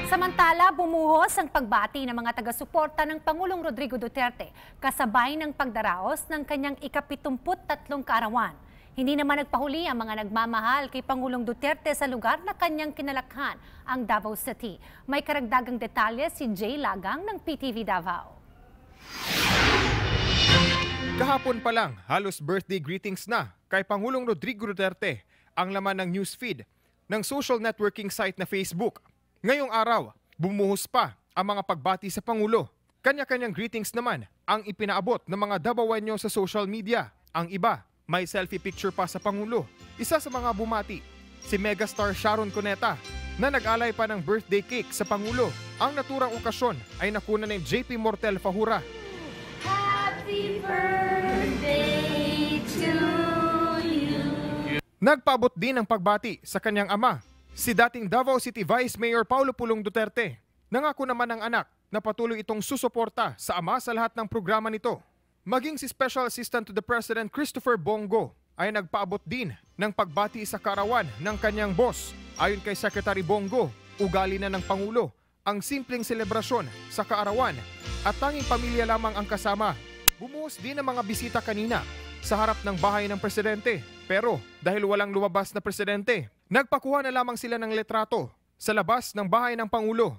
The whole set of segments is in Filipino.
Samantala, bumuhos ang pagbati ng mga taga-suporta ng Pangulong Rodrigo Duterte kasabay ng pagdaraos ng kanyang ika-73 kaarawan. Hindi naman nagpahuli ang mga nagmamahal kay Pangulong Duterte sa lugar na kanyang kinalakhan, ang Davao City. May karagdagang detalye si Jay Lagang ng PTV Davao. Kahapon pa lang, halos birthday greetings na kay Pangulong Rodrigo Duterte ang laman ng newsfeed ng social networking site na Facebook. Ngayong araw, bumuhos pa ang mga pagbati sa Pangulo. Kanya-kanyang greetings naman ang ipinaabot ng mga Davaoenyo sa social media. Ang iba, may selfie picture pa sa Pangulo. Isa sa mga bumati, si megastar Sharon Cuneta na nag-alay pa ng birthday cake sa Pangulo. Ang naturang okasyon ay nakuna ni JP Mortel Fahura. Happy birthday to you. Nagpaabot din ng pagbati sa kanyang ama, si dating Davao City Vice Mayor Paulo Pulong Duterte. Nangako naman ng anak na patuloy itong susuporta sa ama sa lahat ng programa nito. Maging si Special Assistant to the President Christopher Bongo ay nagpaabot din ng pagbati sa kaarawan ng kanyang boss. Ayon kay Secretary Bongo, ugali na ng Pangulo ang simpleng selebrasyon sa kaarawan at tanging pamilya lamang ang kasama. Bumuhos din ang mga bisita kanina sa harap ng bahay ng presidente. Pero dahil walang lumabas na presidente, nagpakuha na lamang sila ng letrato sa labas ng bahay ng Pangulo.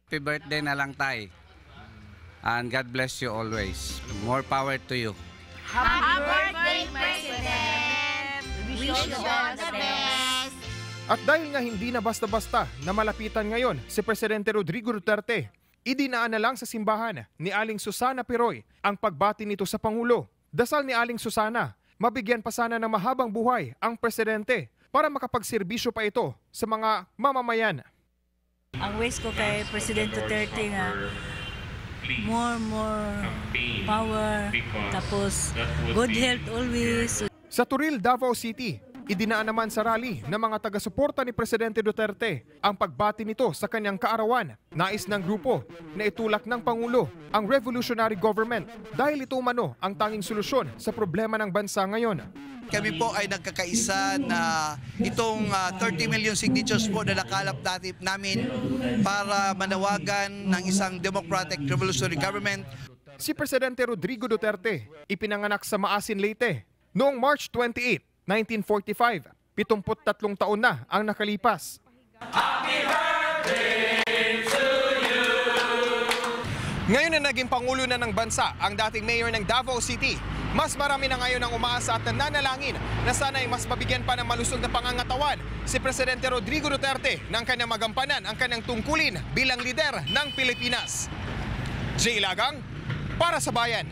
Happy birthday na lang, Tay. And God bless you always. More power to you. Happy birthday, President! Wish you all the best! At dahil nga hindi na basta-basta na malapitan ngayon si Presidente Rodrigo Duterte, idinaan na lang sa simbahan ni Aling Susana Piroy ang pagbati nito sa Pangulo. Dasal ni Aling Susana, mabigyan pa sana ng mahabang buhay ang presidente para makapagserbisyo pa ito sa mga mamamayan. Ang wish ko kay President Duterte nga more power, tapos good health always. Sa Turil, Davao City, idinaan naman sa rally ng mga taga-suporta ni Presidente Duterte ang pagbati nito sa kanyang kaarawan. Nais ng grupo na itulak ng Pangulo ang revolutionary government dahil ito umano ang tanging solusyon sa problema ng bansa ngayon. Kami po ay nagkakaisa na itong 30 million signatures po na nakalap namin para manawagan ng isang democratic revolutionary government. Si Presidente Rodrigo Duterte ipinanganak sa Maasin, Leyte noong March 28, 1945. 73 taon na ang nakalipas. Happy birthday to you! Ngayon na naging Pangulo na ng bansa ang dating mayor ng Davao City, mas marami na ngayon ang umaasa at nananalangin na sana'y mas mabigyan pa ng malusog na pangangatawan si Presidente Rodrigo Duterte nang kanyang magampanan ang kanyang tungkulin bilang lider ng Pilipinas. Jay Lagang, para sa Bayan.